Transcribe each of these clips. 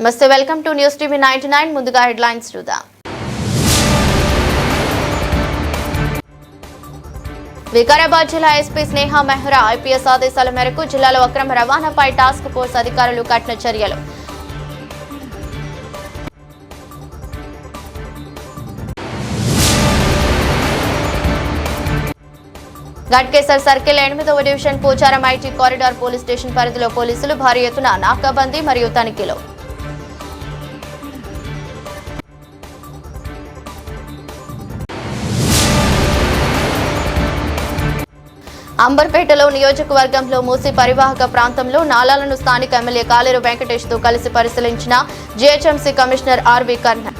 నమస్తే, welcome to news TV 99. ముందుగా headlines చూద్దాం. వికారాబాద్ జిల్లా ఎస్పీ స్నేహ మెహ్రా ఐపీఎస్ ఆదేశాల మేరకు జిల్లాలో అక్రమ రవాణాపై టాస్క్ ఫోర్స్ అధికారులు కఠిన చర్యలు. గట్కేసర్ సర్కిల్ 8వ division Pocharam IT corridor police station పరిధిలో పోలీసులు భారీ ఎత్తున నాకాబందీ మరియు తనిఖీలు. అంబర్పేటలో నియోజకవర్గంలో మూసీ పరివాహక ప్రాంతంలో నాలాలను స్థానిక ఎమ్మెల్యే కాలేరు వెంకటేష్ తో కలిసి పరిశీలించిన GHMC commissioner R V Karnan.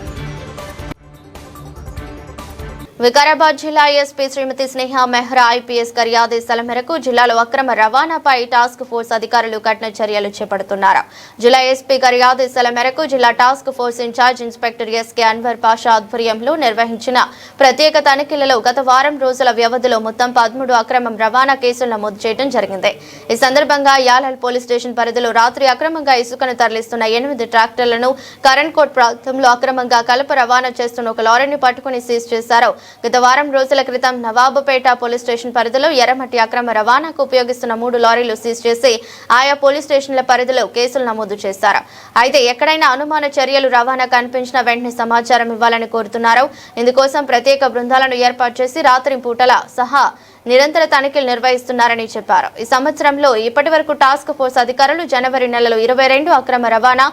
Vikarabad జిల్లా ఎస్పీ శ్రీమతి స్నేహ మెహ్రా ఐపీఎస్ గారి ఆదేశాల మేరకు జిల్లాలో అక్రమ రవాణాపై టాస్క్ ఫోర్స్ అధికారులు కఠిన చర్యలు చేపడుతున్నారు. జిల్లా ఎస్పీ గారి ఆదేశాల మేరకు జిల్లా task force incharge inspector SK Anwar Pasha ఆధ్వర్యంలో నిర్వహించిన ప్రత్యేక తనిఖీలలో గత వారం రోజుల వ్యవధిలో మొత్తం 13 అక్రమ రవాణా కేసులు నమోదు చేయడం జరిగింది. ఈ సందర్భంగా యాలల్ పోలీస్ స్టేషన్ పరిధిలో రాత్రి అక్రమంగా ఇసుకను తరలిస్తున్న 8 ట్రాక్టర్లను కరణ్కోట్ ప్రాంతంలో అక్రమంగా కలప రవాణా చేస్తున్న ఒక లారీని పట్టుకుని సీజ్ చేశారు. గత వారం రోజుల క్రితం నవాబుపేట పోలీస్ స్టేషన్ పరిధిలో ఎర్రమట్టి అక్రమ రవాణాకు ఉపయోగిస్తున్న 3 లారీలు సీజ్ చేసి ఆయా పోలీస్ స్టేషన్ల పరిధిలో కేసులు నమోదు చేశారు. అయితే ఎక్కడైనా అనుమాన చర్యలు రవాణా కనిపించిన వెంటనే సమాచారం ఇవ్వాలని కోరుతున్నారు. ఇందుకోసం ప్రత్యేక బృందాలను ఏర్పాటు చేసి రాత్రి పూటల సహా నిరంతర తనిఖీలు నిర్వహిస్తున్నారని చెప్పారు. ఈ సంవత్సరంలో ఇప్పటి వరకు టాస్క్ ఫోర్స్ అధికారులు జనవరి నెలలో 22 అక్రమ రవాణా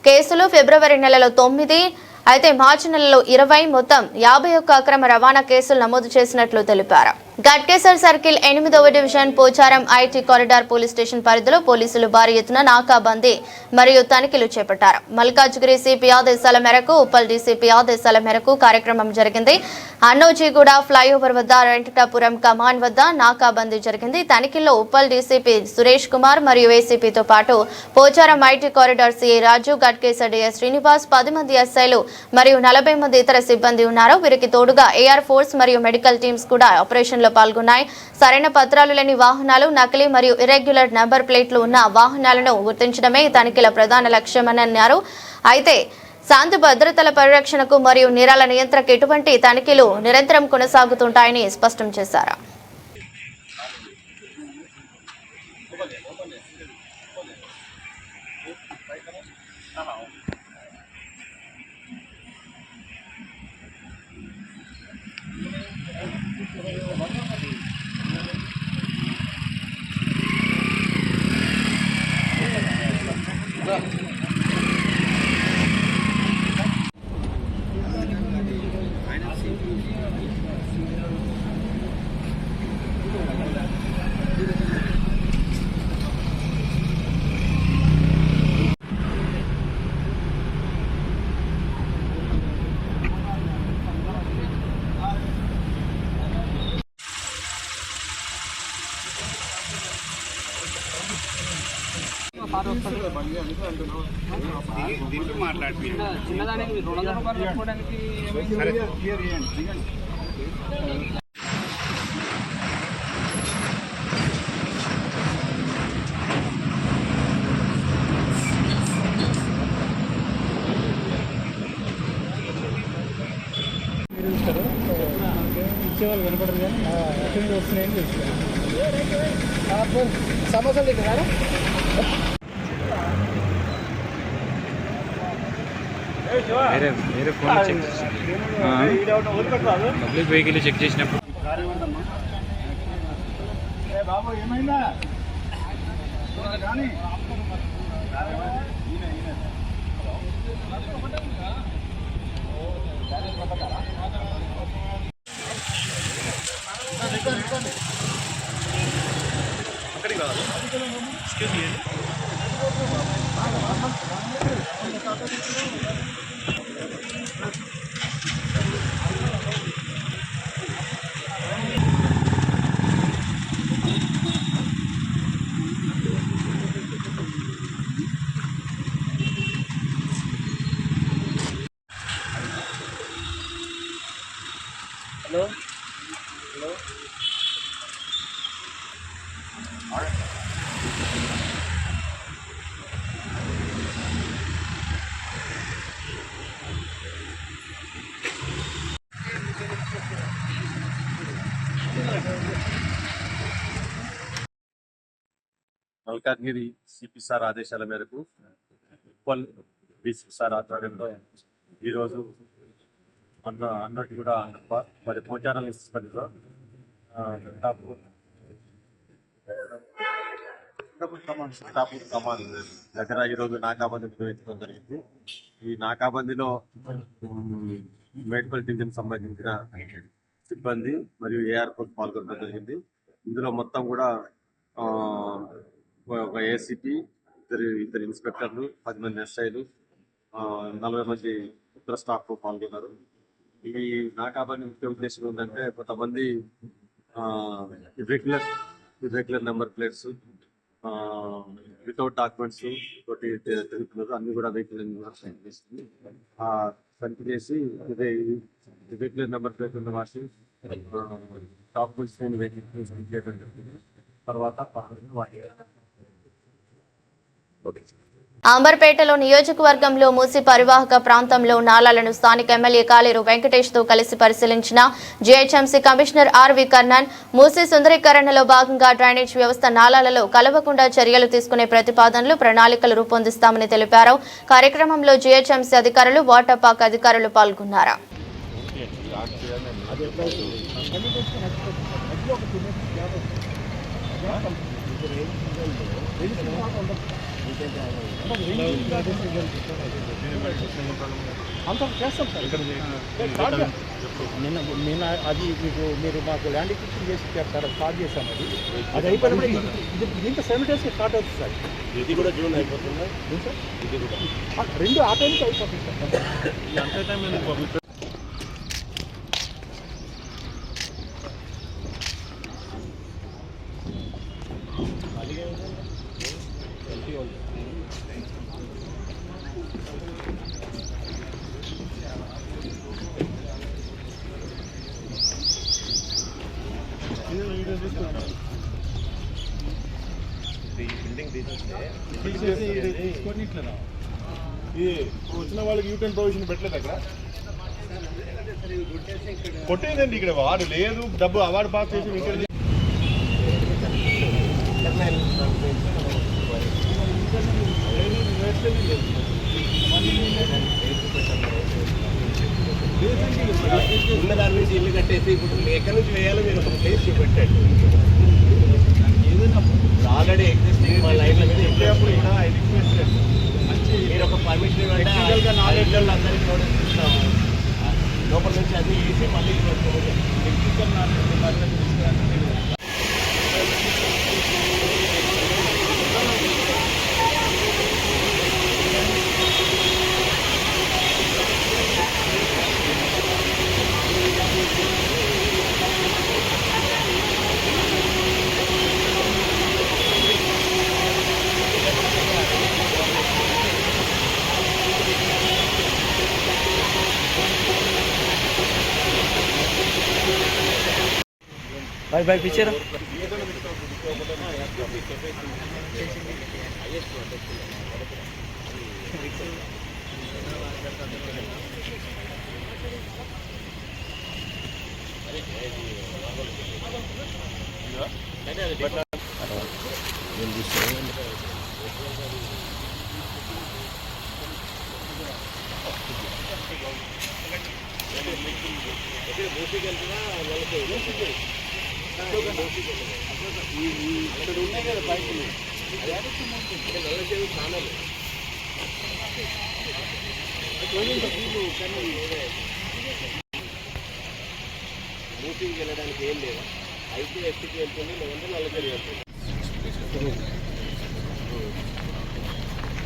కేసులు, ఫిబ్రవరి నెలలో 9, అయితే మార్చి నెలలో 20, మొత్తం 51 అక్రమ రవాణా కేసులు నమోదు చేసినట్లు తెలిపారు. గట్కేసర్ సర్కిల్ 8వ division Pocharam IT corridor police station పరిధిలో పోలీసులు భారీ ఎత్తున నాకాబందీ మరియు తనిఖీలు చేపట్టారు. మల్కాజ్గిరి సిపి ఆదేశాల మేరకు, ఉప్పల్ డీసీపీ ఆదేశాల మేరకు కార్యక్రమం జరిగింది. అన్నోజీగూడ ఫ్లైఓవర్ వద్ద, వెంకటాపురం కమాన్ వద్ద నాకాబందీ జరిగింది. తనిఖీల్లో ఉప్పల్ డీసీపీ సురేష్ కుమార్ మరియు ఏసీపీతో పాటు Pocharam IT corridor CI Raju, Ghatkesar DS Srinivas, 10 మంది ఎస్ఐలు మరియు 40 మంది ఇతర సిబ్బంది ఉన్నారు. వీరికి తోడుగా ఏఆర్ ఫోర్స్ మరియు మెడికల్ టీమ్స్ కూడా ఆపరేషన్ పాల్గొన్నాయి. సరైన పత్రాలు లేని వాహనాలు, నకిలీ మరియు ఇర్రెగ్యులర్ నంబర్ ప్లేట్లు ఉన్న వాహనాలను గుర్తించడమే ఈ తనిఖీల ప్రధాన లక్ష్యమని అన్నారు. అయితే శాంతి భద్రతల పరిరక్షణకు మరియు నేరాల నియంత్రణకు ఎటువంటి తనిఖీలు నిరంతరం కొనసాగుతుంటాయని స్పష్టం చేశారు. చిన్నదానికి 200 రూపాయలు పెట్టుకోవడానికి మీరు ఇస్తారు ఇచ్చేవాళ్ళు కనపడరు కానీ ఎక్కడి నుంచి వస్తున్నాయని తెలుస్తారు. సమోసాలు తింటారా? వేరే phone check public vehicle check చేసినప్పుడు బాబు ఏమైందా hello hello Malkajgiri CP sir ఆదేశాల మేరకు ఉప్పల్ డిసి సార్ ఆధ్వర్యంలో ఈరోజు అన్నట్టు కూడా మరి పోచారం పరిధిలో సీతాపూర్ కమాన్ దగ్గర ఈరోజు నాకాబందీ నిర్వహించడం జరిగింది. ఈ నాకాబందీలో మెడికల్ టీమ్ సంబంధించిన సిబ్బంది మరియు ఏఆర్ ఫోర్స్ పాల్గొనడం జరిగింది. ఇందులో మొత్తం కూడా ఒక ఏసీపీ, ఇద్దరు ఇన్స్పెక్టర్లు, 10 మంది ఎస్ఐలు, 40 మంది ఇతర స్టాఫ్ పాల్గొన్నారు. ఈ నాకాబందీ ముఖ్య ఉద్దేశం ఏంటంటే కొంతమంది irregular number plates without documents తోటి తిరుగుతున్నారు. అన్ని కూడా వెహికల్ తనిఖీ చేసి ఇర్రెగ్యులర్ నెంబర్ ప్లేట్ ఉన్న వాటి డాక్యుమెంట్స్ వెహికల్స్ చేయడం జరుగుతుంది. తర్వాత అంబర్పేటలో నియోజకవర్గంలో మూసి పరివాహక ప్రాంతంలో నాలాలను స్థానిక ఎమ్మెల్యే కాలేరు వెంకటేష్ తో కలిసి పరిశీలించిన జీహెచ్ఎంసీ కమిషనర్ ఆర్వి కర్ణన్ మూసి సుందరీకరణలో భాగంగా డ్రైనేజ్ వ్యవస్థ నాలాలలో కలవకుండా చర్యలు తీసుకునే ప్రతిపాదనలు ప్రణాళికలు రూపొందిస్తామని తెలిపారు. కార్యక్రమంలో జీహెచ్ఎంసీ అధికారులు, వాటర్ పార్క్ అధికారులు పాల్గొన్నారు. అంత చేస్తాం సార్. నిన్న అది మీరు మాకు ల్యాండ్ ఎక్విజిషన్ చేసి సార్ స్టార్ట్ చేశాను. అది అయిపోయినప్పుడు ఇంత 7 days స్టార్ట్ అవుతుంది సార్. ఇది కూడా జూన్ అయిపోతుంది సార్. ఇది కూడా 2 ఆ టైంకి అయిపోతుంది సార్. అంతే టైం వచ్చిన వాళ్ళకి యూటర్న్ ప్రొవిజన్ పెట్టలేదు అక్కడ కొట్టేదండి. ఇక్కడ వాడు లేదు, డబ్బు అవార్డు పాస్ చేసి ఇక్కడ ఉన్న దాని నుంచి ఇల్లు కట్టేసి ఇప్పుడు ఎక్కడి నుంచి వేయాలో మీరు ఒక ప్లేస్ చూపెట్టండి. ఆల్రెడీ ఎగ్జిస్టింగ్ మా లైన్ల మీద ఎప్పుడు కూడా మీరు ఒక పర్మిషన్ ఇవ్వండి. నాలెడ్జ్ అందరికీ నోటీస్ ఇస్తాము. లోపల నుంచి అన్ని వేసి మళ్ళీ भाई पीछे रहो. ఇక్కడ ఉన్నాయి కదా బైక్ ఛానల్ మూసీకి వెళ్ళడానికి ఏం లేదా? అయితే ఎస్టీకి వెళ్తుంది, లేదంటే నల్లచెరువు వెళ్తుంది.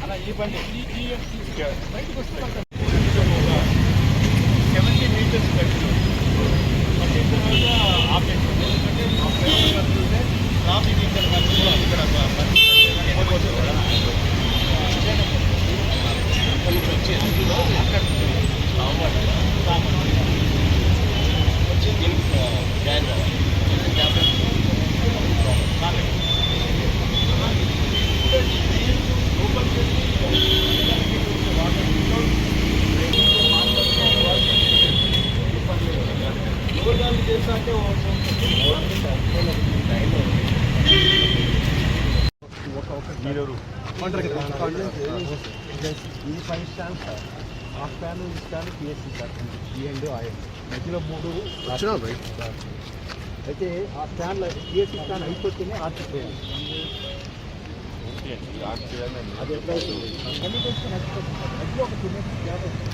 అలా ఈ బండి బయటకు వస్తుంది. 70 meters కట్టిన ట్రాఫిక్ ఇక్కడ మధ్యలో ఇక్కడ మీరెవరు ఇది 5 స్టాండ్ సార్. ఆ స్టాండ్ ఈ స్టాండ్ పిఎస్సి సార్. ఈ ఎండ్ ఆ ఎండ్ మధ్యలో 3 అయితే ఆ స్టాండ్ పిఎస్సి స్టాండ్ అయిపోతేనే ఆర్చిపోయాను. అది ఎట్లా అవుతుంది కమ్యూనికేషన్ మధ్యలో ఒక 2 minutes గ్యాప్ వస్తుంది.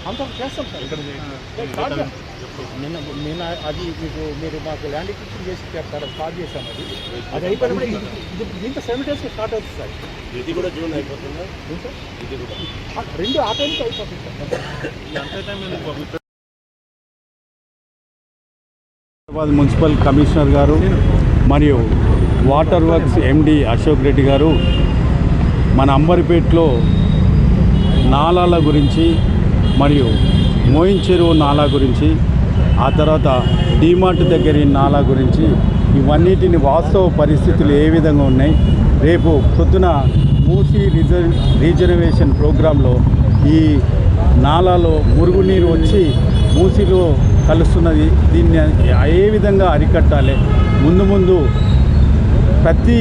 అంత చేస్తాం సార్. నిన్న అది మీరు మాకు ల్యాండ్ ఎక్విజిషన్ చేసి సార్ స్టార్ట్ చేశాం. అది అయిపోయిన ఇది దీంతో 7 days స్టార్ట్ అవుతుంది సార్. ఇది కూడా జూన్ అయిపోతుందా? ఇది కూడా 2 ఆ టైంకి అయిపోతుంది సార్. హైదరాబాద్ మున్సిపల్ కమిషనర్ గారు మరియు వాటర్ వర్క్స్ ఎండి అశోక్ రెడ్డి గారు మన అంబర్పేటలో నాలాల గురించి మరియు మోయిన్ చెరువు నాలా గురించి, ఆ తర్వాత డీమార్ట్ దగ్గర నాలా గురించి, ఇవన్నిటిని వాస్తవ పరిస్థితులు ఏ విధంగా ఉన్నాయి, రేపు పొద్దున మూసీ రిజర్వేషన్ ప్రోగ్రాంలో ఈ నాలాలో మురుగునీరు వచ్చి మూసీలో కలుస్తున్నది, దీన్ని ఏ విధంగా అరికట్టాలి, ముందు ప్రతి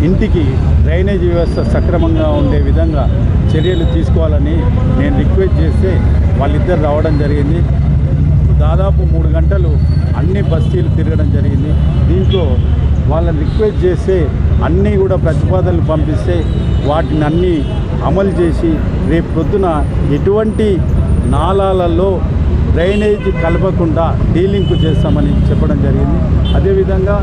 ఇంటికి డ్రైనేజ్ వ్యవస్థ సక్రమంగా ఉండే విధంగా చర్యలు తీసుకోవాలని నేను రిక్వెస్ట్ చేస్తే వాళ్ళిద్దరు రావడం జరిగింది. దాదాపు 3 గంటలు అన్ని బస్తీలు తిరగడం జరిగింది. దీంట్లో వాళ్ళని రిక్వెస్ట్ చేస్తే అన్నీ కూడా ప్రతిపాదనలు పంపిస్తే వాటిని అన్నీ అమలు చేసి రేపు పొద్దున ఎటువంటి నాలాలలో డ్రైనేజ్ కలపకుండా డీలింక్ చేస్తామని చెప్పడం జరిగింది. అదేవిధంగా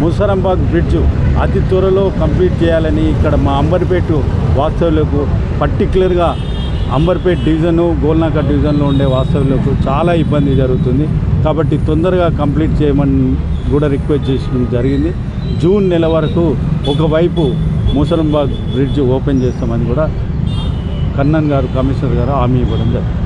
ముసరాంబాగ్ బ్రిడ్జ్ అతి త్వరలో కంప్లీట్ చేయాలని ఇక్కడ మా అంబర్పేట వాస్తవులకు, పర్టికులర్గా అంబర్పేట డివిజను, గోల్నాక డివిజన్లో ఉండే వాస్తవులకు చాలా ఇబ్బంది జరుగుతుంది. కాబట్టి తొందరగా కంప్లీట్ చేయమని కూడా రిక్వెస్ట్ చేయడం జరిగింది. జూన్ నెల వరకు ఒకవైపు ముసరాంబాగ్ బ్రిడ్జ్ ఓపెన్ చేస్తామని కూడా కన్నన్ గారు, కమిషనర్ గారు హామీ ఇవ్వడం జరిగింది.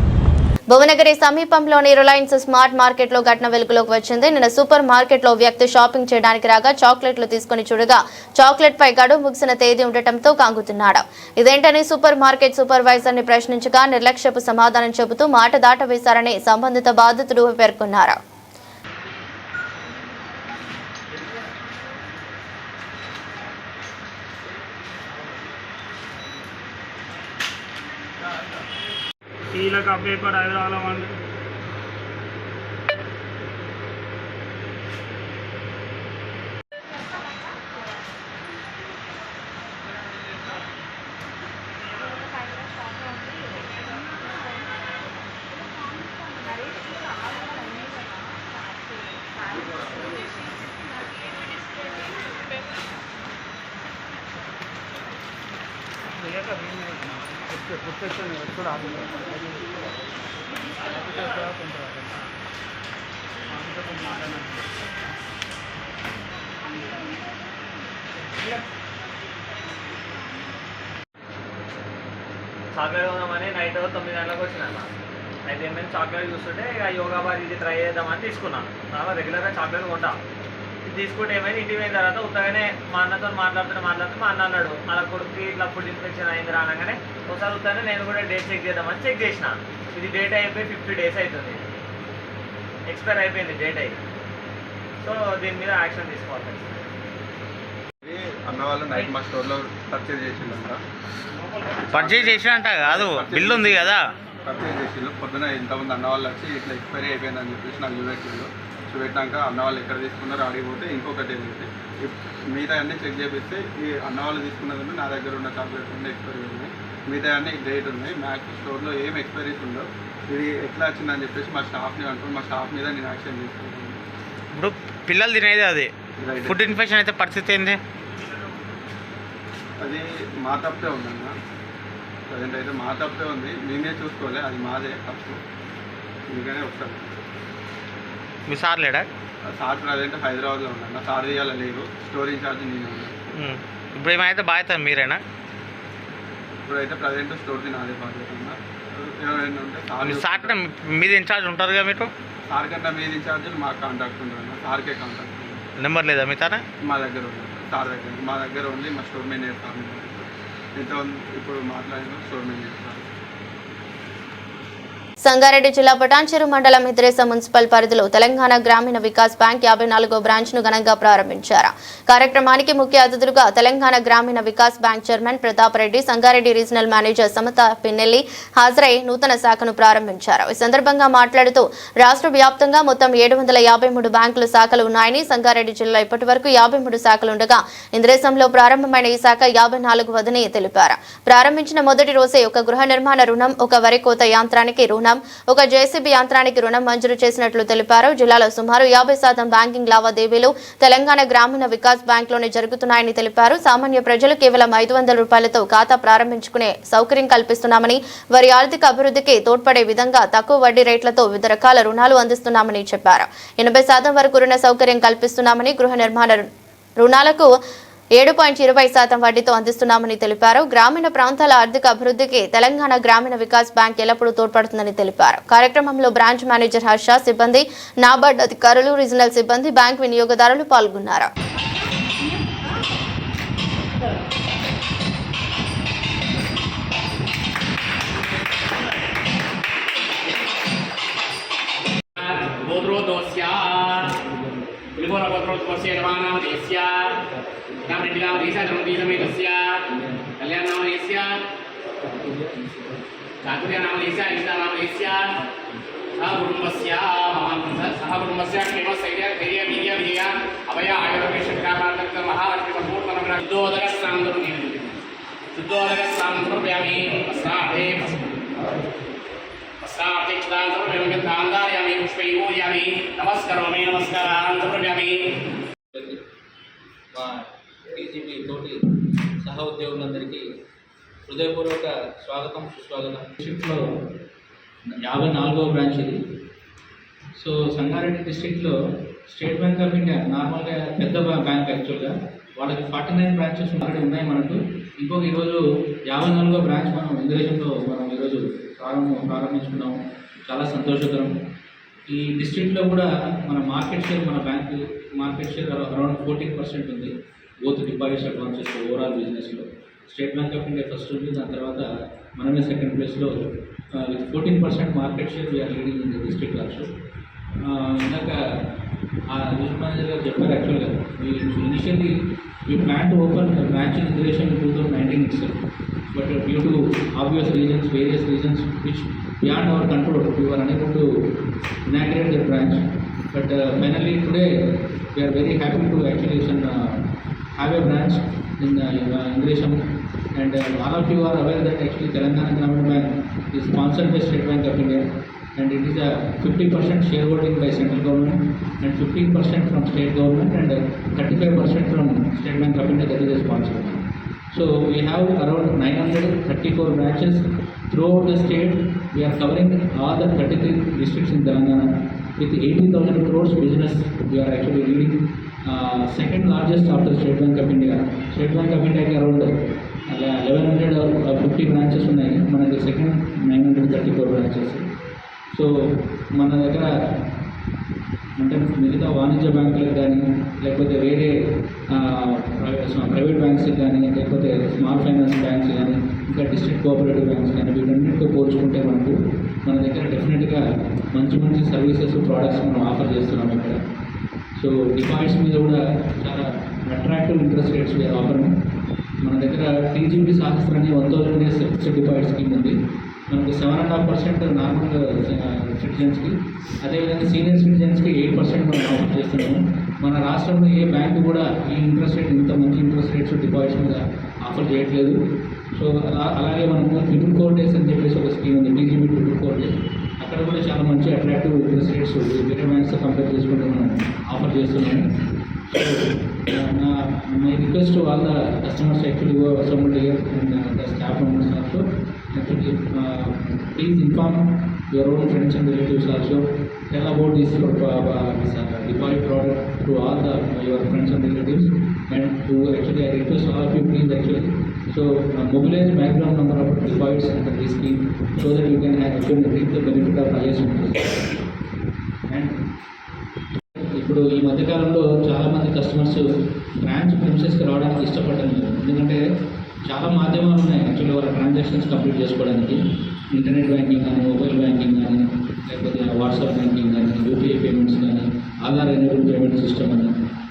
భువనగిరి సమీపంలోని రిలయన్స్ స్మార్ట్ మార్కెట్లో ఘటన వెలుగులోకి వచ్చింది. నిన్న సూపర్ మార్కెట్లో వ్యక్తి షాపింగ్ చేయడానికి రాగా చాక్లెట్లు తీసుకుని చూడగా చాక్లెట్ పై గడువు ముగిసిన తేదీ ఉండటంతో కాంగుతున్నాడు. ఇదేంటని సూపర్ మార్కెట్ సూపర్వైజర్ ని ప్రశ్నించగా నిర్లక్ష్యపు సమాధానం చెబుతూ మాట దాటవేశారని సంబంధిత బాధితుడు పేర్కొన్నారు. కీలక పేపర్ హైదరాబాద్లో వండి చాక్లెట్ ఉందామని నైట్ 9 గంటలకు వచ్చినాను. అయితే ఏమైనా చాక్లెట్ చూస్తుంటే ఇక యోగా బార్ ఇది ట్రై చేద్దామని తీసుకున్నాను. చాలా రెగ్యులర్గా చాక్లెట్ కొంటా. ఇది తీసుకుంటే ఏమైనా ఇంటికి పోయిన తర్వాత ఉత్తగానే మా అన్నతో మాట్లాడుతూ మా అన్న అన్నాడు అలా కొడుకు ఇట్లా ఫుడ్ ఇన్ఫెక్షన్ అయింది రానగానే ఒకసారి ఉత్తగానే నేను కూడా డేట్ చెక్ చేద్దామని చెక్ చేసిన. ఇది డేట్ అయిపోయి 50 days అవుతుంది, ఎక్స్పైర్ అయిపోయింది డేట్ అయ్యి. సో దీని మీద యాక్షన్ తీసుకోవాలి. అన్న వాళ్ళు నైట్ మా స్టోర్లో పర్చేజ్ చేసిందంట. పర్చేజ్ చేసినంట కాదు, బిల్లు ఉంది కదా, పర్చేజ్ చేసిండు. పొద్దున ఇంతమంది అన్న వాళ్ళు వచ్చి ఇట్లా ఎక్స్పైరీ అయిపోయిందని చెప్పేసి నాకు చూపెట్టినాక అన్న వాళ్ళు ఎక్కడ తీసుకున్నారో అడిగిపోతే ఇంకొకటి ఏంటంటే మిగతా అన్నీ చెక్ చేపిస్తే ఈ అన్న వాళ్ళు తీసుకున్నది నా దగ్గర ఉన్న చాక్లెట్స్ ఉన్నాయి ఎక్స్పైరీ ఉన్నాయి, మిగతా అన్నీ డేట్ ఉన్నాయి, మ్యాక్స్ స్టోర్లో ఏం ఎక్స్పైరీస్ ఉండవు, ఇది ఎట్లా వచ్చిందని చెప్పేసి మా స్టాఫ్ని అంటున్నాను. మా స్టాఫ్ మీద నేను యాక్షన్ తీసుకుంటాను. ఇప్పుడు పిల్లలు తినేది అది ఫుడ్ ఇన్ఫెక్షన్ అయితే పరిస్థితి ఏంది? అది మా తప్పే ఉందన్న, ప్రజెంట్ అయితే మా తప్పే ఉంది, మేమే చూసుకోవాలి, అది మాదే తప్పు. అందుకనే వస్తాను. మీ సార్ లేడా? సార్ ప్రజెంట్ హైదరాబాద్లో ఉన్నాను, సార్ తీయాల లేదు, స్టోర్ ఇన్ఛార్జ్ నేను ఉన్నాను. ఇప్పుడు ఏమైతే బాధ్యత మీరేనా? ఇప్పుడైతే ప్రజెంట్ స్టోర్ది నాదే బాధ్యత ఉన్నా. మీ సార్ మీద ఇన్ఛార్జ్ ఉంటారు కదా మీరు? సార్ కన్నా మీద ఇన్ఛార్జీలు మాకు కాంటాక్ట్ ఉంటారు, సార్కే కాంటాక్ట్ ఉంటుంది. నెంబర్ లేదా మీ తాన? మా దగ్గర ఉంది, సార్ దగ్గర మా దగ్గర ఉంది, మా స్టోర్ మేనేజర్ సార్ ఎంత ఇప్పుడు మాట్లాడిన స్టోర్ మేనేజర్ సార్. సంగారెడ్డి జిల్లా పటాన్చెరు మండలం ఇద్రేస మున్సిపల్ పరిధిలో తెలంగాణ గ్రామీణ వికాస్ బ్యాంక్ 54వ బ్రాంచ్ ను ఘనంగా ప్రారంభించారు. కార్యక్రమానికి ముఖ్య అతిథులుగా Telangana Grameena Vikas bank chairman Pratap Reddy, Sangareddy regional manager Samatha Pinnelli హాజరై నూతన శాఖను ప్రారంభించారు. ఈ సందర్భంగా మాట్లాడుతూ రాష్ట్ర వ్యాప్తంగా మొత్తం 753 బ్యాంకుల శాఖలు ఉన్నాయని, సంగారెడ్డి జిల్లా ఇప్పటి వరకు 53 శాఖలుండగా ఇంద్రేసంలో ప్రారంభమైన ఈ శాఖ 54వదని తెలిపారు. ప్రారంభించిన మొదటి రోజే ఒక గృహ నిర్మాణ రుణం, ఒక వరి కోత యంత్రానికి రుణం, ఒక జేసీబీ యంత్రానికి రుణం మంజూరు చేసినట్లు తెలిపారు. జిల్లాలో సుమారు 50% బ్యాంకింగ్ లావాదేవీలు తెలంగాణ గ్రామీణ వికాస్ బ్యాంక్లోనే జరుగుతున్నాయని తెలిపారు. సామాన్య ప్రజలు కేవలం 500 రూపాయలతో ఖాతా ప్రారంభించుకునే సౌకర్యం కల్పిస్తున్నామని, వారి ఆర్థిక అభివృద్ధికి తోడ్పడే విధంగా తక్కువ వడ్డీ రేట్లతో వివిధ రకాల రుణాలు అందిస్తున్నామని చెప్పారు. 80% వరకు రుణ సౌకర్యం కల్పిస్తున్నామని, గృహ నిర్మాణ రుణాలకు 7.20% వడ్డీతో అందిస్తున్నామని తెలిపారు. గ్రామీణ ప్రాంతాల ఆర్థిక అభివృద్ధికి తెలంగాణ గ్రామీణ వికాస్ బ్యాంక్ ఎల్లప్పుడూ తోడ్పడుతుందని తెలిపారు. కార్యక్రమంలో బ్రాంచ్ మేనేజర్ హర్ష, సిబ్బంది, నాబార్డ్ అధికారులు, రీజనల్ సిబ్బంది, బ్యాంక్ వినియోగదారులు పాల్గొన్నారు. మా టీజీపీ తోటి సహా ఉద్యోగులందరికీ హృదయపూర్వక స్వాగతం, సుస్వాగతం. డిస్ట్రిక్ట్లో 54వ బ్రాంచ్ ఇది. సో సంగారెడ్డి డిస్ట్రిక్ట్లో స్టేట్ బ్యాంక్ ఆఫ్ ఇండియా నార్మల్గా పెద్ద బ్యాంక్, యాక్చువల్గా వాళ్ళకి 49 బ్రాంచెస్ ఆల్రెడీ ఉన్నాయి మనకు. ఇంకొక ఈరోజు 54వ బ్రాంచ్ మనం ఇంద్రేషన్లో మనం ఈరోజు ప్రారంభించుకున్నాము. చాలా సంతోషకరం. ఈ డిస్ట్రిక్ట్లో కూడా మన మార్కెట్ షేర్, మన బ్యాంకు మార్కెట్ షేర్ అరౌండ్ 14% ఉంది. బోత్ డిపాజిట్స్, అడ్వాన్సెస్, ఓవరాల్ బిజినెస్లో state bank of India first ఉంది. దాని తర్వాత మనమే సెకండ్ ప్లేస్లో with 14% market share we're leading in the district also. ఇందాక యూనిట్ మేనేజర్ గారు చెప్పారు, యాక్చువల్గా initially we plan to open a branch in Indonesia in 2019 itself, but due to obvious reasons, various reasons which beyond our control, we were unable to inaugurate the branch. But finally today we are very happy to actually have a branch in Indonesia, and all of you are aware that actually Telangana Gramin Bank is sponsored by State Bank of India, and it is a 50% shareholding by central government and 15% from state government and 35% from State Bank of India, that is a sponsor. So we have around 934 branches throughout the state. We are covering all the 33 districts in Telangana with 80,000 crores business. We are actually leading second largest after State Bank of India. State Bank of India around 1150 branches ఉన్నాయి, మనకి second 934 branches. So మన దగ్గర అంటే మిగతా వాణిజ్య బ్యాంకులకు కానీ, లేకపోతే వేరే ప్రైవేట్ బ్యాంక్స్కి కానీ, లేకపోతే స్మాల్ ఫైనాన్స్ బ్యాంక్స్ కానీ, ఇంకా డిస్ట్రిక్ట్ కోఆపరేటివ్ బ్యాంక్స్ కానీ, వీటన్నిటితో పోల్చుకుంటే మన దగ్గర డెఫినెట్గా మంచి మంచి సర్వీసెస్, ప్రోడక్ట్స్ మనం ఆఫర్ చేస్తున్నాం ఇక్కడ. సో డిపాజిట్స్ మీద కూడా చాలా attractive interest rates we are offering. మన దగ్గర టీజీపీ సహస్రాన్ని 1000 days ఫిక్స్డ్ డిపాజిట్ స్కీమ్ ఉంది. మనకు 7.5% నార్మల్ సిటిజన్స్కి, అదేవిధంగా సీనియర్ సిటిజన్స్కి 8% మనం ఆఫర్ చేస్తున్నాము. మన రాష్ట్రంలో ఏ బ్యాంకు కూడా ఈ ఇంట్రెస్ట్ రేట్, ఇంత మంచి ఇంట్రెస్ట్ రేట్స్ డిపాజిట్స్ మీద ఆఫర్ చేయట్లేదు. సో అలాగే మనకు 4 days అని చెప్పేసి ఒక స్కీమ్ ఉంది, టీజీబీ 4 days. అక్కడ కూడా చాలా మంచి అట్రాక్టివ్ ఇంట్రెస్ట్ రేట్స్ వేరే బ్యాంక్స్తో కంపేర్ చేసుకుంటే మనం ఆఫర్ చేస్తున్నాము. So my request to all the customers actually who have assembled here and the staff members also, actually please inform your own friends and relatives also. Tell about this deposit product to all your friends and relatives, and to actually I request all of you please actually mobilize maximum number of deposits under this scheme so that you can actually reap the benefit of highest interest. And ఇప్పుడు ఈ మధ్యకాలంలో చాలామంది customers branch ప్రిన్సెస్కి రావడానికి ఇష్టపడటం లేదు. ఎందుకంటే చాలా మాధ్యమాలు ఉన్నాయి యాక్చువల్లీ వాళ్ళ ట్రాన్సాక్షన్స్ కంప్లీట్ చేసుకోవడానికి. ఇంటర్నెట్ బ్యాంకింగ్ కానీ, మొబైల్ బ్యాంకింగ్ కానీ, లేకపోతే వాట్సాప్ బ్యాంకింగ్ కానీ, యూపీఐ పేమెంట్స్ కానీ, ఆధార్ ఎనేబుల్ పేమెంట్ సిస్టమ్ అని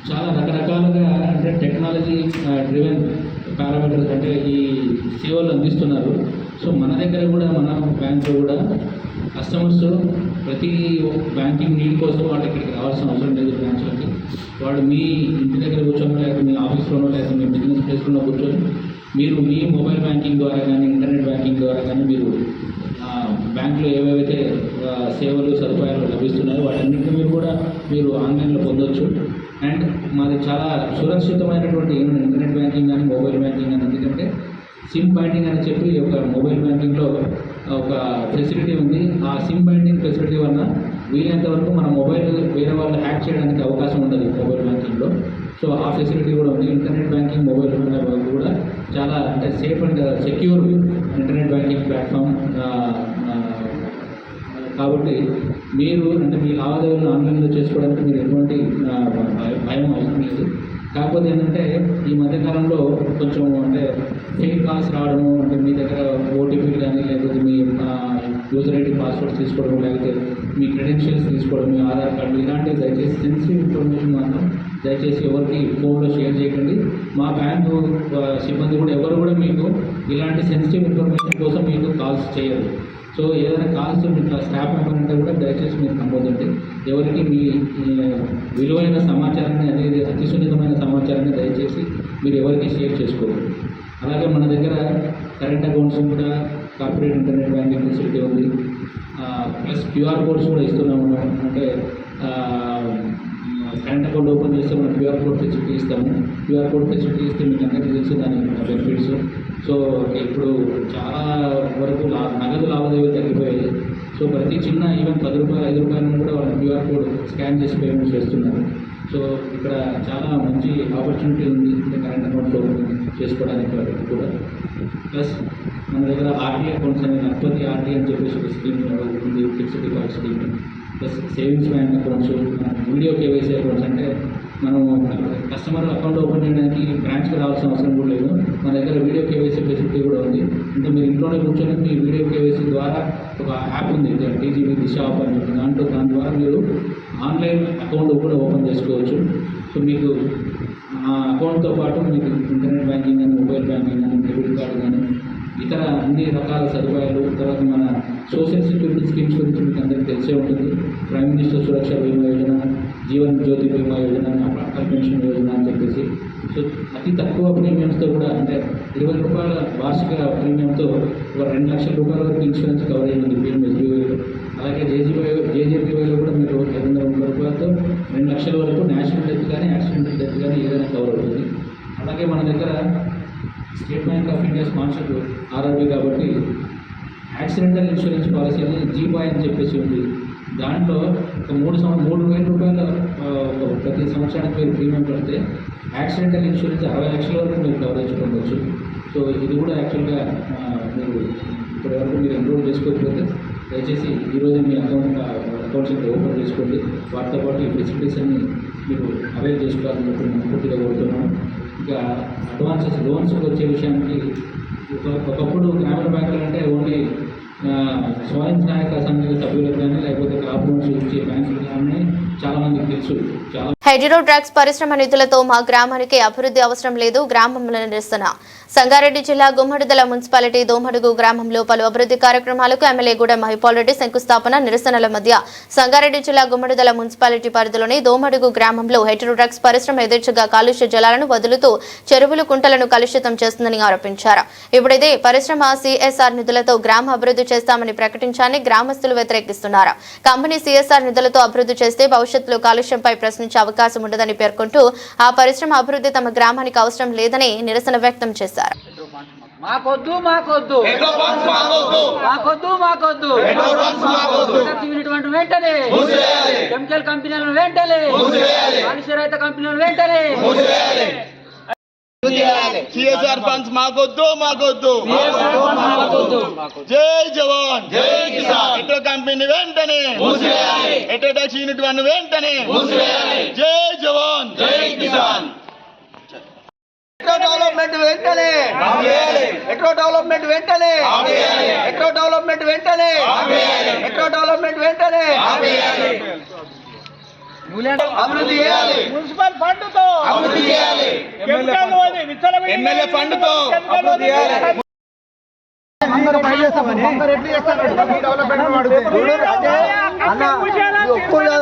చాలా రకరకాలుగా అంటే టెక్నాలజీ డ్రివెన్ పారామీటర్స్ అంటే ఈ సేవలు అందిస్తున్నారు. సో మన దగ్గర కూడా మన బ్యాంకులో కూడా కస్టమర్స్ ప్రతి బ్యాంకింగ్ నీడ్ కోసం వాళ్ళు ఇక్కడికి రావాల్సిన అవసరం లేదు. బ్రాంచ్లకి వాడు మీ ఇంటి దగ్గర కూర్చొని, లేకపోతే మీ ఆఫీస్లోనో, లేకపోతే మీ బిజినెస్ ప్లేస్లోనో కూర్చొని మీరు మీ మొబైల్ బ్యాంకింగ్ ద్వారా కానీ, ఇంటర్నెట్ బ్యాంకింగ్ ద్వారా కానీ మీరు బ్యాంకులో ఏవేవైతే సేవలు సదుపాయాలు లభిస్తున్నాయో వాటన్నింటినీ మీరు ఆన్లైన్లో పొందవచ్చు. అండ్ మాది చాలా సురక్షితమైనటువంటి ఇంటర్నెట్ బ్యాంకింగ్ కానీ, మొబైల్ బ్యాంకింగ్ కానీ. ఎందుకంటే సిమ్ బైండింగ్ అని చెప్పి ఒక మొబైల్ బ్యాంకింగ్లో ఒక ఫెసిలిటీ ఉంది. ఆ సిమ్ బైండింగ్ ఫెసిలిటీ వల్ల వీలైనంత వరకు మన మొబైల్ వేరే వాళ్ళు హ్యాక్ చేయడానికి అవకాశం ఉండదు మొబైల్ బ్యాంకింగ్లో. సో ఆ ఫెసిలిటీ కూడా ఉంది. ఇంటర్నెట్ బ్యాంకింగ్, మొబైల్ కూడా చాలా అంటే safe and secure internet banking platform. కాబట్టి మీరు అంటే మీ లావాదేవీలను ఆన్లైన్లో చేసుకోవడానికి మీరు ఎటువంటి భయం అవసరం లేదు. కాకపోతే ఏంటంటే ఈ మధ్యకాలంలో కొంచెం అంటే ఫేక్ కాల్స్ రావడము, అంటే మీ దగ్గర ఓటీపీలు కానీ, లేకపోతే మీ యూజర్ ఐడి పాస్వర్డ్స్ తీసుకోవడం, లేకపోతే మీ క్రెడెన్షియల్స్ తీసుకోవడం, మీ ఆధార్ కార్డు, ఇలాంటివి దయచేసి సెన్సిటివ్ ఇన్ఫర్మేషన్ మాత్రం దయచేసి ఎవరికి ఫోన్లో షేర్ చేయకండి. మా బ్యాంకు సిబ్బంది కూడా ఎవరు కూడా మీకు ఇలాంటి సెన్సిటివ్ ఇన్ఫర్మేషన్ కోసం మీకు కాల్స్ చేయరు. సో ఏదైనా కాల్స్ ఇట్లా స్టాఫ్ మెంబర్ అంటే కూడా దయచేసి మీరు నమ్మొద్దండి. ఎవరికి మీ విలువైన సమాచారాన్ని, అనేది అతి సున్నితమైన సమాచారాన్ని దయచేసి మీరు ఎవరికి షేర్ చేసుకోరు. అలాగే మన దగ్గర కరెంట్ అకౌంట్స్ కూడా కార్పొరేట్ ఇంటర్నెట్ బ్యాంకింగ్ ఫెసిలిటీ ఉంది. ప్లస్ క్యూఆర్ కోడ్స్ కూడా ఇస్తున్నాము. అంటే కరెంట్ అకౌంట్ ఓపెన్ చేస్తే మనం క్యూఆర్ కోడ్ ఫెసిలిటీ ఇస్తాము. క్యూఆర్ కోడ్ ఫెసిలిటీ ఇస్తే మీకు అందరికీ తెలుసు దాని బెనిఫిట్స్. సో ఇప్పుడు చాలా వరకు నగదు లావాదేవీలు తగ్గిపోయాయి. సో ప్రతి చిన్న ఈవెన్ 10 రూపాయలు 5 రూపాయలను కూడా వాళ్ళు క్యూఆర్ కోడ్ స్కాన్ చేసి పేమెంట్స్ చేస్తున్నారు. సో ఇక్కడ చాలా మంచి ఆపర్చునిటీ ఉంది కరెంట్ అకౌంట్స్ ఓపెన్ చేసుకోవడానికి వాటికి కూడా. ప్లస్ మన దగ్గర ఆర్టీ అకౌంట్స్ అనేది అత్పత్తి ఆర్టీ అని చెప్పేసి ఒక స్కీమ్ ఉంది, fixed deposit scheme. Plus savings bank accounts, video KYC accounts. అంటే మనం కస్టమర్ అకౌంట్ ఓపెన్ చేయడానికి బ్రాంచ్కి రావాల్సిన అవసరం కూడా లేదు. మన దగ్గర వీడియో కేవైసీ ఫెసిలిటీ కూడా ఉంది. అంటే మీరు ఇంట్లోనే కూర్చొని మీ వీడియో కేవైసీ ద్వారా ఒక యాప్ ఉంది టీజీబీ దిశ యాప్ అని చెప్పి, దాని ద్వారా మీరు ఆన్లైన్ అకౌంట్ కూడా ఓపెన్ చేసుకోవచ్చు. సో మీకు ఆ అకౌంట్తో పాటు మీకు ఇంటర్నెట్ బ్యాంకింగ్ కానీ, మొబైల్ బ్యాంకింగ్ కానీ, డెబిట్ కార్డు కానీ, ఇతర అన్ని రకాల సదుపాయాలు. తర్వాత మన సోషల్ సెక్యూరిటీ స్కీమ్స్ గురించి మీకు అందరికీ తెలిసే ఉంటుంది. ప్రైమ్ మినిస్టర్ సురక్ష బీమా యోజన, జీవన్ జ్యోతి బీమా యోజన, అటల్ పెన్షన్ యోజన అని చెప్పేసి. సో అతి తక్కువ ప్రీమియంస్తో కూడా అంటే 20 రూపాయల వార్షిక ప్రీమియంతో ఒక 2 లక్షల రూపాయల వరకు ఇన్సూరెన్స్ కవరేజ్ ఉంది పిఎంఎస్బీవైలో. అలాగే జేజేపీవైలో కూడా మీరు 530 రూపాయలతో 2 లక్షల వరకు నేషనల్ డెత్ కానీ, యాక్సిడెంటల్ డెత్ కానీ ఏదైనా కవర్ అవుతుంది. అలాగే మన దగ్గర state bank of India sponsored RRB కాబట్టి యాక్సిడెంటల్ ఇన్సూరెన్స్ పాలసీ అని జీబాయ్ అని చెప్పేసి ఉంది. దాంట్లో ఒక 3,000 రూపాయల ప్రతి సంవత్సరానికి మీరు ప్రీమియం కడితే యాక్సిడెంటల్ ఇన్సూరెన్స్ 60 లక్షల వరకు మీరు కవరేజ్ పొందవచ్చు. సో ఇది కూడా యాక్చువల్గా మీరు ఇప్పటివరకు మీరు ఎన్రోల్ చేసుకోకపోతే దయచేసి ఈరోజు మీ అకౌంట్స్ ఓపెన్ చేసుకోండి. వాటితో పాటు ఈ ఫెసిలిటీస్ అన్ని మీరు అవైల్ చేసుకోవాలని చెప్పి నేను పూర్తిగా కోరుతున్నాను. ఇంకా అడ్వాన్సెస్ లోన్స్ వచ్చే విషయానికి ఒకప్పుడు గ్రామీణ బ్యాంకులు అంటే ఓన్లీ స్వయం సహాయక సంఘ సభ్యులకు కానీ, లేకపోతే క్రాప్ లోన్స్ ఇచ్చే బ్యాంకులు కానీ చాలామందికి తెలుసు. హెడిరో డ్రగ్స్ పరిశ్రమ నిధులతో మా గ్రామానికి అభివృద్ధి అవసరం లేదు. గ్రామంలో నిరసన. సంగారెడ్డి జిల్లా గుమ్మడిదల మున్సిపాలిటీ దోమడుగు గ్రామంలో పలు అభివృద్ధి కార్యక్రమాలకు ఎమ్మెల్యే గూడెం మహిపాల్ రెడ్డి శంకుస్థాపన. నిరసనల మధ్య సంగారెడ్డి జిల్లా గుమ్మడిదల మున్సిపాలిటీ పరిధిలోని దోమడుగు గ్రామంలో హెడిరో డ్రగ్స్ పరిశ్రమ యథేచ్ఛగా కాలుష్య జలాలను వదులుతూ చెరువులు, కుంటలను కలుషితం చేస్తుందని ఆరోపించారు. ఇప్పుడు ఇదే పరిశ్రమ సిఎస్ఆర్ నిధులతో గ్రామ అభివృద్ధి చేస్తామని ప్రకటించాలని గ్రామస్తులు వ్యతిరేకిస్తున్నారు. కంపెనీ సిఎస్ఆర్ నిధులతో అభివృద్ధి చేస్తే భవిష్యత్తులో కాలుష్యంపై ప్రశ్నించే అవకాశం ఉండదని పేర్కొంటూ ఆ పరిశ్రమ అభివృద్ధి తమ గ్రామానికి అవసరం లేదని నిరసన వ్యక్తం చేశారు. మాకొద్దు మాకొద్దు మాకొద్దు మాకొద్దు వెంటనే కెమికల్ కంపెనీలను వెంటనే కాలుష్య రహిత కంపెనీలను వెంటనే సిఎస్ఆర్ ఫండ్స్ మాకొద్దు మాకొద్దు. జై జవాన్ జై కిసాన్. ఎటో కంపెనీ వెంటనే, ఎటో టాక్స్ యూనిట్ 1 వెంటనే. జై జవాన్ జై కిసాన్. డెవలప్మెంట్ డెవలప్మెంట్ వెంటనే, మెట్రో డెవలప్మెంట్ వెంటనే, మెట్రో డెవలప్మెంట్ వెంటనే, మెట్రో డెవలప్మెంట్ వెంటనే, అభివృద్ధి చేయాలి, మున్సిపల్ ఫండ్తో అభివృద్ధి చేయాలి, ఎమ్మెల్యే ఫండ్తో అభివృద్ధి చేయాలి.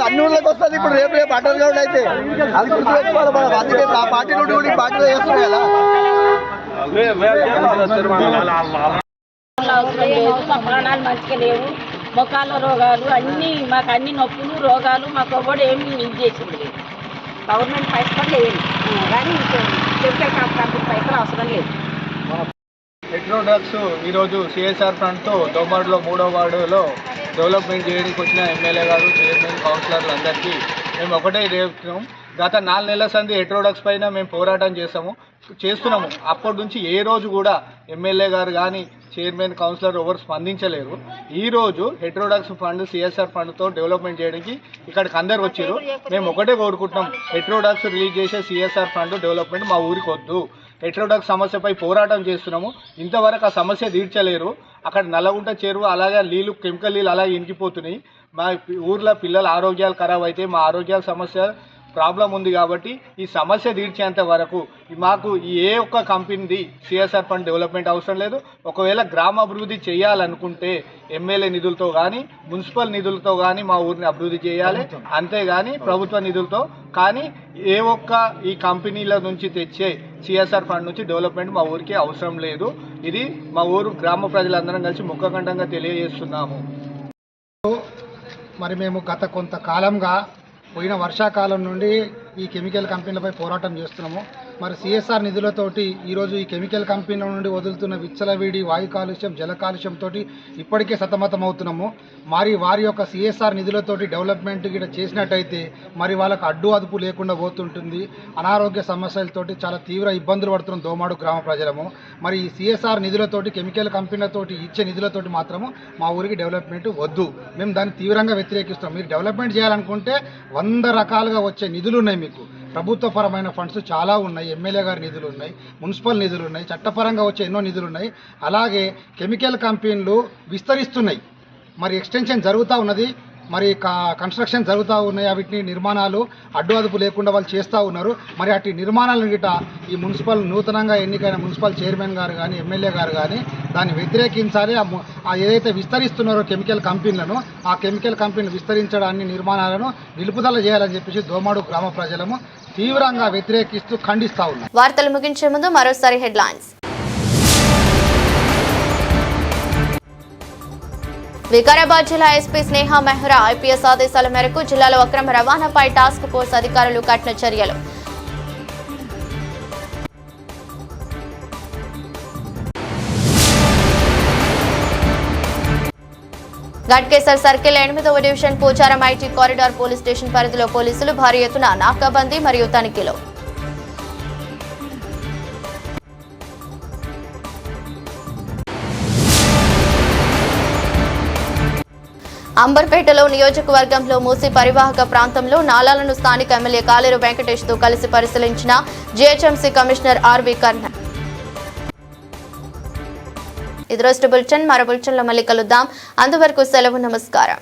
అన్ని ఊళ్ళకి వస్తుంది ఇప్పుడు. రేపు రేపు అటల్ గ్రౌండ్ అయితే అది గుర్తుపెట్టుకోవాలి మనం. అందుకే ఆ పార్టీ నుండి కూడా ఈ పార్టీలో చేస్తున్నాయి కదా. అవసరం లేదు, మా ప్రాణాలు మంచిగా లేవు, మొక్కల రోగాలు అన్నీ మాకు అన్ని నొప్పులు రోగాలు మాకు ఎవరు ఏమి ఇది చేసింది లేదు. గవర్నమెంట్ పైసలు లేదు కానీ కెమికల్ కంపెనీ పైసలు అవసరం లేదు. హెట్రోడక్స్ ఈరోజు సిఎస్ఆర్ ఫండ్తో దోమాడులో 3వ వార్డులో డెవలప్మెంట్ చేయడానికి వచ్చిన ఎమ్మెల్యే గారు, చైర్మన్, కౌన్సిలర్లు అందరికీ మేము ఒకటే చెప్తున్నాం. గత 4 నెలల సంది హెట్రోడక్స్ పైన మేము పోరాటం చేస్తున్నాము. అప్పటి నుంచి ఏ రోజు కూడా ఎమ్మెల్యే గారు కానీ చైర్మన్, కౌన్సిలర్ ఎవరు స్పందించలేరు. ఈరోజు హెట్రోడక్స్ ఫండ్ సిఎస్ఆర్ ఫండ్తో డెవలప్మెంట్ చేయడానికి ఇక్కడికి అందరు వచ్చారు. మేము ఒకటే కోరుకుంటున్నాం, హెట్రోడక్స్ రిలీజ్ చేసే సిఎస్ఆర్ ఫండ్ డెవలప్మెంట్ మా ఊరికి వద్దు. హెట్రోడక్స్ సమస్యపై పోరాటం చేస్తున్నాము. ఇంతవరకు ఆ సమస్య తీర్చలేరు. అక్కడ నల్లగుంట చెరువు అలాగే నీళ్ళు, కెమికల్ నీళ్ళు అలాగే ఇంకిపోతున్నాయి. మా ఊర్లో పిల్లల ఆరోగ్యాలు ఖరాబ్ అయితే మా ఆరోగ్యాల సమస్య ప్రాబ్లం ఉంది. కాబట్టి ఈ సమస్య తీర్చేంత వరకు మాకు ఏ ఒక్క కంపెనీది సిఎస్ఆర్ ఫండ్ డెవలప్మెంట్ అవసరం లేదు. ఒకవేళ గ్రామాభివృద్ధి చేయాలనుకుంటే ఎమ్మెల్యే నిధులతో కానీ మున్సిపల్ నిధులతో కానీ మా ఊరిని అభివృద్ధి చేయాలి. అంతేగాని ప్రభుత్వ నిధులతో కానీ ఏ ఒక్క ఈ కంపెనీల నుంచి తెచ్చే సిఎస్ఆర్ ఫండ్ నుంచి డెవలప్మెంట్ మా ఊరికి అవసరం లేదు. ఇది మా ఊరు గ్రామ ప్రజలందరం కలిసి ముఖఖండంగా తెలియజేస్తున్నాము. మరి మేము గత కొంతకాలంగా పోయిన వర్షాకాలం నుండి ఈ కెమికల్ కంపెనీలపై పోరాటం చేస్తున్నాము. మరి సిఎస్ఆర్ నిధులతోటి ఈరోజు ఈ కెమికల్ కంపెనీల నుండి వదులుతున్న విచ్చలవిడి వాయు కాలుష్యం, జల కాలుష్యంతో ఇప్పటికే సతమతం అవుతున్నాము. మరి వారి యొక్క సిఎస్ఆర్ నిధులతోటి డెవలప్మెంట్ గిట చేసినట్టయితే మరి వాళ్ళకు అడ్డు అదుపు లేకుండా పోతుంటుంది. అనారోగ్య సమస్యలతోటి చాలా తీవ్ర ఇబ్బందులు పడుతున్నాం దోమాడు గ్రామ ప్రజలము. మరి ఈ సిఎస్ఆర్ నిధులతోటి కెమికల్ కంపెనీలతోటి ఇచ్చే నిధులతోటి మాత్రము మా ఊరికి డెవలప్మెంట్ వద్దు. మేము దాన్ని తీవ్రంగా వ్యతిరేకిస్తాం. మీరు డెవలప్మెంట్ చేయాలనుకుంటే 100 రకాలుగా వచ్చే నిధులు ఉన్నాయి. మీకు ప్రభుత్వపరమైన ఫండ్స్ చాలా ఉన్నాయి, ఎమ్మెల్యే గారి నిధులు ఉన్నాయి, మున్సిపల్ నిధులు ఉన్నాయి, చట్టపరంగా వచ్చే ఎన్నో నిధులు ఉన్నాయి. అలాగే కెమికల్ కంపెనీలు విస్తరిస్తున్నాయి. మరి ఎక్స్టెన్షన్ జరుగుతూ ఉన్నది, మరి కన్స్ట్రక్షన్ జరుగుతూ ఉన్నాయి. వీటిని నిర్మాణాలు అడ్డు అదుపు లేకుండా వాళ్ళు చేస్తూ ఉన్నారు. మరి అటు నిర్మాణాలను గిట ఈ మున్సిపల్ నూతనంగా ఎన్నికైన మున్సిపల్ చైర్మన్ గారు కానీ ఎమ్మెల్యే గారు కానీ దాన్ని వ్యతిరేకించాలి. ఏదైతే విస్తరిస్తున్నారో కెమికల్ కంపెనీలను, ఆ కెమికల్ కంపెనీలు విస్తరించడాన్ని నిర్మాణాలను నిలుపుదల చేయాలని చెప్పేసి దోమాడు గ్రామ ప్రజలము తీవ్రంగా వ్యతిరేకిస్తూ ఖండిస్తూ ఉన్నారు. వార్తలు ముగించే ముందు మరోసారి హెడ్లైన్స్. వికారాబాద్ జిల్లా ఎస్పీ స్నేహ మెహ్రా ఐపీఎస్ ఆదేశాల మేరకు జిల్లాలో అక్రమ రవాణాపై టాస్క్ ఫోర్స్ అధికారులు కఠిన చర్యలు. గట్కేసర్ సర్కిల్ 8వ division Pocharam IT corridor police station పరిధిలో పోలీసులు భారీ ఎత్తున నాకాబందీ మరియు తనిఖీలు. అంబర్పేటలో నియోజకవర్గంలో మూసీ పరివాహక ప్రాంతంలో నాలాలను స్థానిక ఎమ్మెల్యే కాలేరు వెంకటేష్ తో కలిసి పరిశీలించిన జీహెచ్ఎంసీ కమిషనర్ ఆర్వి కర్ణన్. ఇది రోజు బులెటిన్. మరో బులెటిన్లో మళ్ళీ కలుద్దాం. అంతవరకు సెలవు. నమస్కారం.